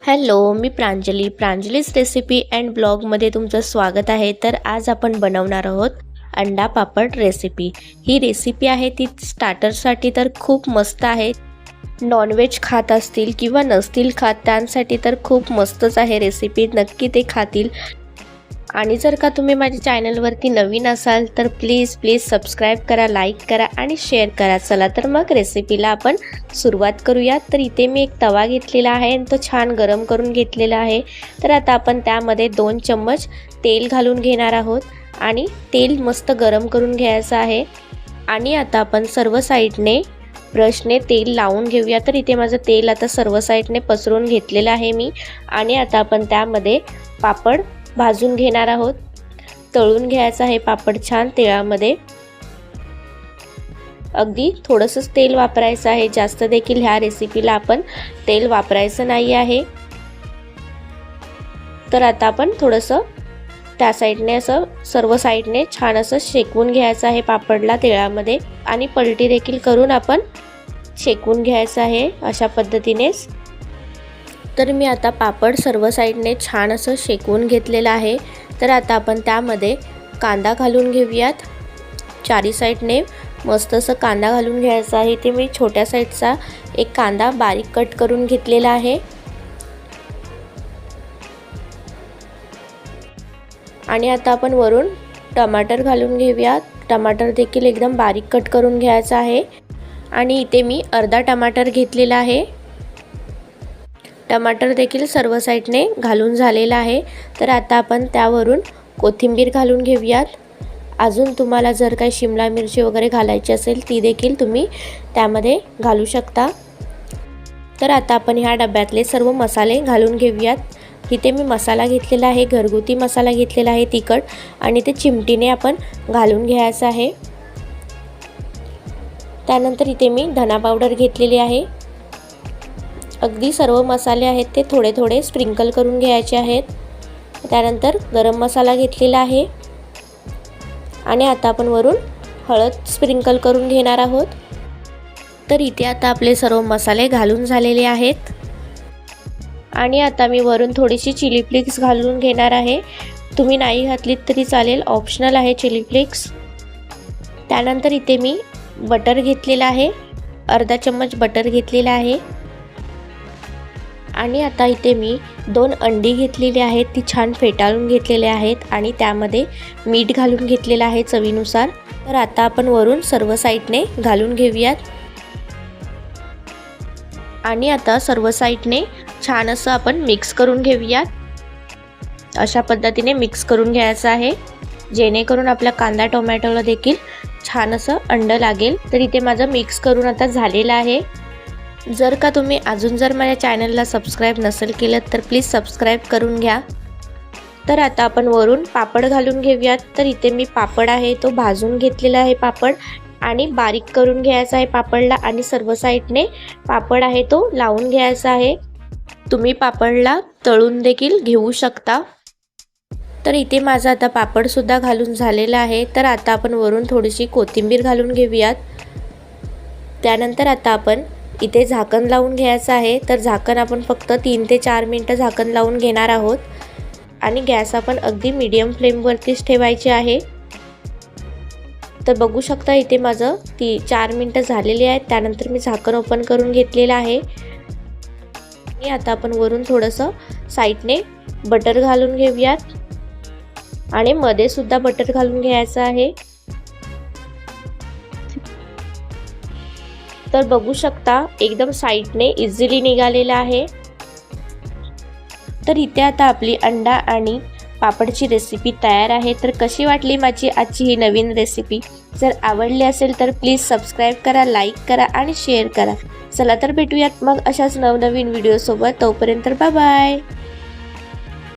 Hello, me प्रांजलीज recipe and ब्लॉगमध्ये तुमचं स्वागत आहे। तर आज आपण बनवणार आहोत अंडा पापड रेसिपी। ही रेसिपी आहे ती स्टार्टरसाठी तर खूप मस्त आहे। नॉनव्हेज खात असतील किंवा नसतील खात त्यांसाठी तर खूप मस्तच आहे रेसिपी, नक्की ते खातील। आणि जर का तुम्ही माझ्या चॅनलवरती नवीन असाल तर प्लीज सबस्क्राइब करा, लाईक करा आणि शेअर करा। चला तर मग रेसिपीला आपण सुरुवात करूया। तर इथे मी एक तवा घेतलेला आहे आणि तो छान गरम करून घेतलेला आहे। तर आता आपण त्यामध्ये 2 चम्मच तेल घालून घेणार आहोत आणि तेल मस्त गरम करून घ्यायचं आहे। आणि आता आपण सर्व साइडने ब्रशने तेल लावून घेऊया। तर इथे माझं तेल आता सर्व साइडने पसरवून घेतलेलं आहे मी। आणि आता आपण त्यामध्ये पापड भाजून घेणार आहोत, तळून घ्यायचा आहे पापड छान तेलामध्ये। अगदी थोडंसं तेल वापरायचं आहे, जास्त देखील ह्या रेसिपीला आपण तेल वापरायचं नाही आहे। तर आता आपण थोडंसं त्या साइडने असं सर्व साइडने छान असं शेकवून घ्यायचं आहे पापडला तेलामध्ये आणि पलटी देखील करून आपण शेकवून घ्यायचं आहे अशा पद्धतीनेच। तर मी आता पापड सर्व साइडने छान असं शेकवून घेतलेलं आहे। तर आता आपण त्यामध्ये कांदा घालून घेऊयात, चारी साइडने मस्त असं कांदा घालून घ्यायचा आहे। ते मी छोट्या साइडचा एक कांदा बारीक कट करून घेतलेला आहे। आणि आता आपण वरून टमाटर घालून घेऊयात, टमाटर देखील एकदम बारीक कट करून घ्यायचा आहे। आणि इथे मी अर्धा टमाटर घेतलेला आहे। टमाटर देखील सर्व साइडने घालून झालेला आहे। तर आता आपण त्यावरून कोथिंबीर घालून घेऊयात। अजून तुम्हाला जर काही शिमला मिरची वगैरे घालायची असेल ती देखील तुम्ही त्यामध्ये घालू शकता। तर आता आपण ह्या डब्यातले सर्व मसाले घालून घेऊयात। इथे मी मसाला घेतलेला आहे, घरगुती मसाला घेतलेला आहे तिखट, आणि ते चिमटीने आपण घालून घ्यायचं आहे। त्यानंतर इथे मी धना पावडर घेतलेली आहे। अगदी सर्व मसाले आहेत ते थोडे थोडे स्प्रिंकल करून घ्यायचे आहेत। त्यानंतर गरम मसाला घेतलेला आहे आणि आता आपण वरून हळद स्प्रिंकल करून घेणार आहोत। तर इथे आता आपले सर्व मसाले घालून झालेले आहेत। आणि आता मी वरून थोडीशी चिली फ्लेक्स घालून घेणार आहे। तुम्ही नाही घातलीत तरी चालेल, ऑप्शनल आहे चिली फ्लेक्स। त्यानंतर इथे मी बटर घेतलेला आहे, अर्धा चम्मच बटर घेतलेला आहे। आणि आता इथे मी 2 अंडी घेतलेली आहेत, ती छान फेटाळून घेतलेले आहेत आणि त्यामध्ये मीठ घालून घेतलेलं आहे चवीनुसार। तर आता आपण वरून सर्व साइडने घालून घेऊयात आणि आता सर्व साइडने छान असं आपण मिक्स करून घेऊयात। अशा पद्धतीने मिक्स करून घ्यायचं आहे जेणेकरून आपल्या कांदा टोमॅटोला देखील छान असं अंड लागेल। तर इथे माझं मिक्स करून आता झालेलं आहे। जर का तुम्ही अजून जर माझ्या चॅनलला सबस्क्राइब नसेल केलं तर प्लीज सबस्क्राइब करून घ्या। तर आता आपण वरून पापड घालून घेऊयात। तर इथे मी पापड आहे तो भाजून घेतलेला आहे पापड, आणि बारीक करून घ्यायचा आहे पापडला, आणि सर्व साइडने पापड आहे तो लावून घ्यायचा आहे। तुम्ही पापडला तळून देखील घेऊ शकता। तर इथे माझा आता पापड सुद्धा घालून झालेला आहे। तर आता आपण वरून थोडीशी कोथिंबीर घालून घेऊयात। त्यानंतर आता आपण इथे झाकण लावून घ्यायचं आहे। तर झाकण आपण फक्त 3 ते 4 मिनिटं झाकण लावून घेणार आहोत आणि गॅस आपण अगदी मीडियम फ्लेमवरतीच ठेवायचे आहे। तर बघू शकता इथे माझं 4 मिनिटं झालेली आहेत। त्यानंतर मी झाकण ओपन करून घेतलेलं आहे आणि आता आपण वरून थोडंसं साइडने बटर घालून घेऊयात आणि मध्ये सुद्धा बटर घालून घ्यायचं आहे। तर बघू शकता एकदम साइडने इझिली निघालेला आहे। तर इथे आता आपली अंडा आणि पापडची रेसिपी तयार आहे। तर कशी वाटली माझी आजची ही नवीन रेसिपी? जर आवडली असेल तर प्लीज सबस्क्राइब करा, लाईक करा आणि शेअर करा। चला तर भेटूयात मग अशाच नवनवीन व्हिडिओ सोबत। तोपर्यंत बाय बाय।